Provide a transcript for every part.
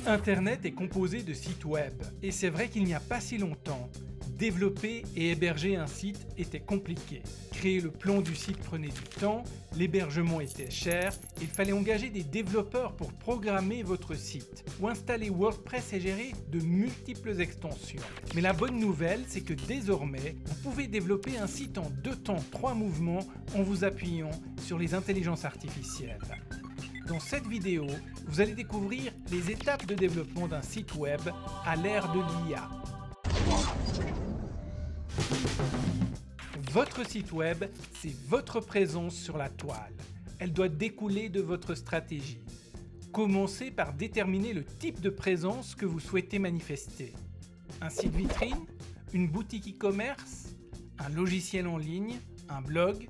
Internet est composé de sites web, et c'est vrai qu'il n'y a pas si longtemps, développer et héberger un site était compliqué. Créer le plan du site prenait du temps, l'hébergement était cher, il fallait engager des développeurs pour programmer votre site, ou installer WordPress et gérer de multiples extensions. Mais la bonne nouvelle, c'est que désormais, vous pouvez développer un site en 2 temps, 3 mouvements en vous appuyant sur les intelligences artificielles. Dans cette vidéo, vous allez découvrir les étapes de développement d'un site web à l'ère de l'IA. Votre site web, c'est votre présence sur la toile. Elle doit découler de votre stratégie. Commencez par déterminer le type de présence que vous souhaitez manifester. Un site vitrine, une boutique e-commerce, un logiciel en ligne, un blog.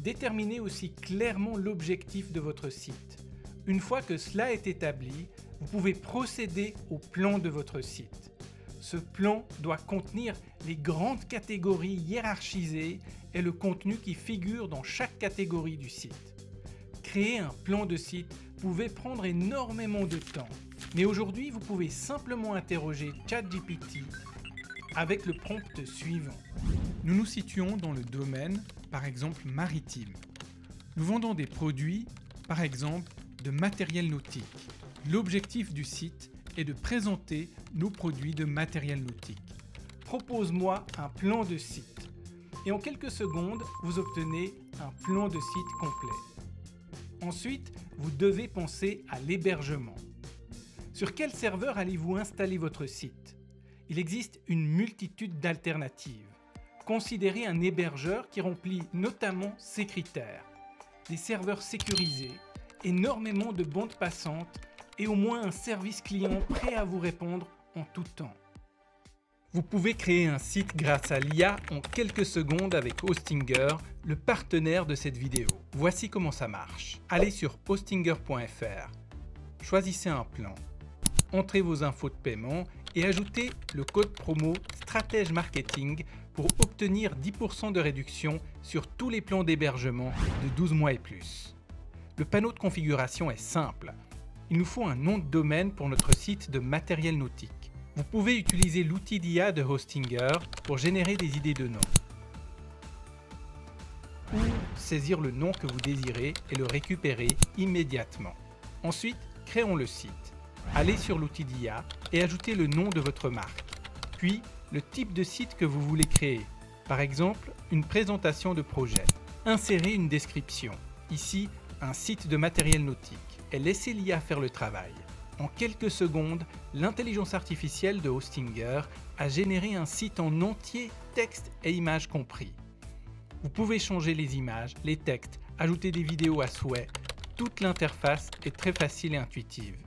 Déterminez aussi clairement l'objectif de votre site. Une fois que cela est établi, vous pouvez procéder au plan de votre site. Ce plan doit contenir les grandes catégories hiérarchisées et le contenu qui figure dans chaque catégorie du site. Créer un plan de site pouvait prendre énormément de temps, mais aujourd'hui vous pouvez simplement interroger ChatGPT avec le prompt suivant. Nous nous situons dans le domaine, par exemple maritime. Nous vendons des produits, par exemple de matériel nautique. L'objectif du site est de présenter nos produits de matériel nautique. Propose-moi un plan de site. Et en quelques secondes, vous obtenez un plan de site complet. Ensuite, vous devez penser à l'hébergement. Sur quel serveur allez-vous installer votre site? Il existe une multitude d'alternatives. Considérez un hébergeur qui remplit notamment ces critères. Des serveurs sécurisés, énormément de bandes passantes et au moins un service client prêt à vous répondre en tout temps. Vous pouvez créer un site grâce à l'IA en quelques secondes avec Hostinger, le partenaire de cette vidéo. Voici comment ça marche. Allez sur hostinger.fr, choisissez un plan, entrez vos infos de paiement et ajoutez le code promo Stratège Marketing pour obtenir 10% de réduction sur tous les plans d'hébergement de 12 mois et plus. Le panneau de configuration est simple. Il nous faut un nom de domaine pour notre site de matériel nautique. Vous pouvez utiliser l'outil d'IA de Hostinger pour générer des idées de nom. Ou saisir le nom que vous désirez et le récupérer immédiatement. Ensuite, créons le site. Allez sur l'outil d'IA et ajoutez le nom de votre marque. Puis, le type de site que vous voulez créer. Par exemple, une présentation de projet. Insérez une description. Ici, un site de matériel nautique. Et laissez l'IA faire le travail. En quelques secondes, l'intelligence artificielle de Hostinger a généré un site en entier, texte et images compris. Vous pouvez changer les images, les textes, ajouter des vidéos à souhait. Toute l'interface est très facile et intuitive.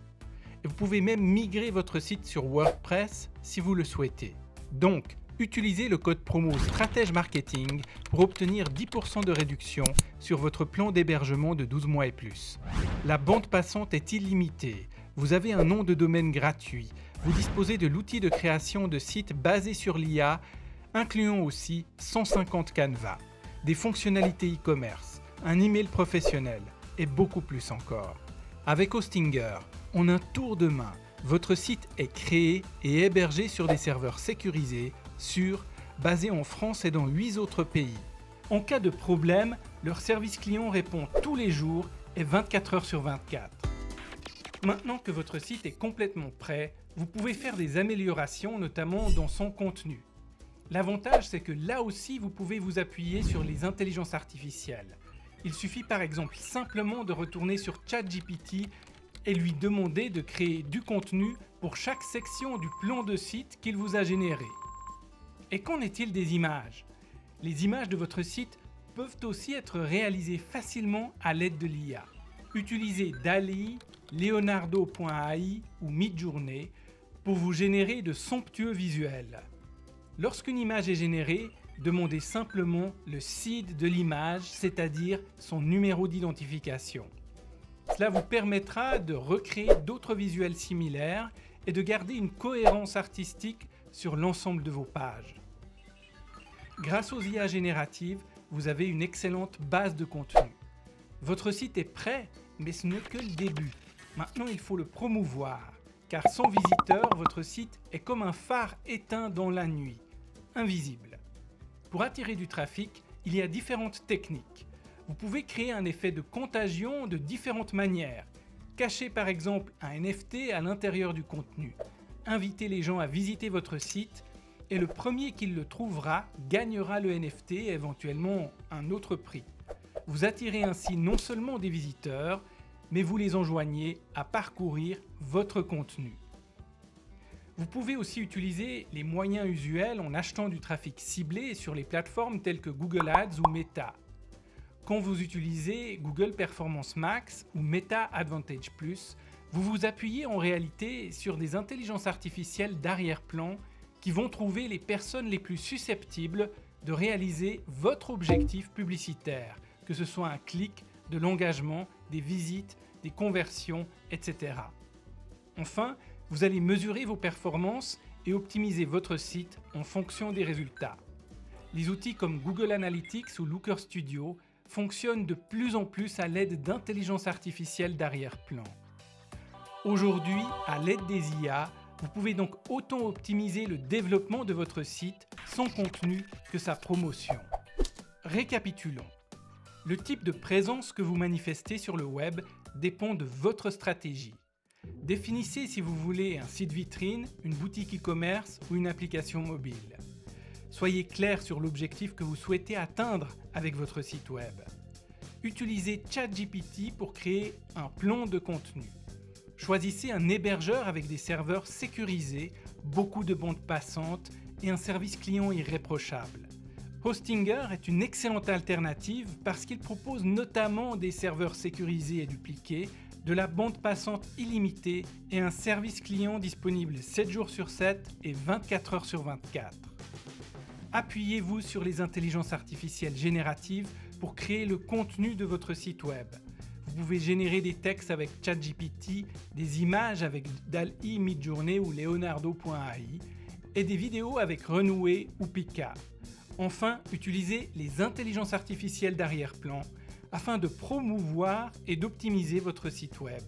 Et vous pouvez même migrer votre site sur WordPress si vous le souhaitez. Donc, utilisez le code promo Stratège Marketing pour obtenir 10% de réduction sur votre plan d'hébergement de 12 mois et plus. La bande passante est illimitée. Vous avez un nom de domaine gratuit. Vous disposez de l'outil de création de sites basé sur l'IA, incluant aussi 150 canevas, des fonctionnalités e-commerce, un email professionnel et beaucoup plus encore. Avec Hostinger, en un tour de main, votre site est créé et hébergé sur des serveurs sécurisés, sûrs, basés en France et dans 8 autres pays. En cas de problème, leur service client répond tous les jours et 24 heures sur 24. Maintenant que votre site est complètement prêt, vous pouvez faire des améliorations, notamment dans son contenu. L'avantage, c'est que là aussi, vous pouvez vous appuyer sur les intelligences artificielles. Il suffit par exemple simplement de retourner sur ChatGPT et lui demander de créer du contenu pour chaque section du plan de site qu'il vous a généré. Et qu'en est-il des images? Les images de votre site peuvent aussi être réalisées facilement à l'aide de l'IA. Utilisez DALL-E, Leonardo.ai ou Midjourney pour vous générer de somptueux visuels. Lorsqu'une image est générée, demandez simplement le seed de l'image, c'est-à-dire son numéro d'identification. Cela vous permettra de recréer d'autres visuels similaires et de garder une cohérence artistique sur l'ensemble de vos pages. Grâce aux IA génératives, vous avez une excellente base de contenu. Votre site est prêt, mais ce n'est que le début. Maintenant, il faut le promouvoir. car sans visiteurs, votre site est comme un phare éteint dans la nuit, invisible. Pour attirer du trafic, il y a différentes techniques. Vous pouvez créer un effet de contagion de différentes manières. Cachez par exemple un NFT à l'intérieur du contenu. Invitez les gens à visiter votre site et le premier qui le trouvera gagnera le NFT et éventuellement un autre prix. Vous attirez ainsi non seulement des visiteurs, mais vous les enjoignez à parcourir votre contenu. Vous pouvez aussi utiliser les moyens usuels en achetant du trafic ciblé sur les plateformes telles que Google Ads ou Meta. Quand vous utilisez Google Performance Max ou Meta Advantage Plus, vous vous appuyez en réalité sur des intelligences artificielles d'arrière-plan qui vont trouver les personnes les plus susceptibles de réaliser votre objectif publicitaire, que ce soit un clic, de l'engagement, des visites, des conversions, etc. Enfin, vous allez mesurer vos performances et optimiser votre site en fonction des résultats. Les outils comme Google Analytics ou Looker Studio fonctionnent de plus en plus à l'aide d'intelligence artificielle d'arrière-plan. Aujourd'hui, à l'aide des IA, vous pouvez donc autant optimiser le développement de votre site, son contenu, que sa promotion. Récapitulons. Le type de présence que vous manifestez sur le web dépend de votre stratégie. Définissez si vous voulez un site vitrine, une boutique e-commerce ou une application mobile. Soyez clair sur l'objectif que vous souhaitez atteindre avec votre site web. Utilisez ChatGPT pour créer un plan de contenu. Choisissez un hébergeur avec des serveurs sécurisés, beaucoup de bandes passantes et un service client irréprochable. Hostinger est une excellente alternative parce qu'il propose notamment des serveurs sécurisés et dupliqués, de la bande passante illimitée et un service client disponible 7 jours sur 7 et 24 heures sur 24. Appuyez-vous sur les intelligences artificielles génératives pour créer le contenu de votre site web. Vous pouvez générer des textes avec ChatGPT, des images avec DALL-E Midjourney ou Leonardo.ai et des vidéos avec Runway ou Pika. Enfin, utilisez les intelligences artificielles d'arrière-plan afin de promouvoir et d'optimiser votre site web.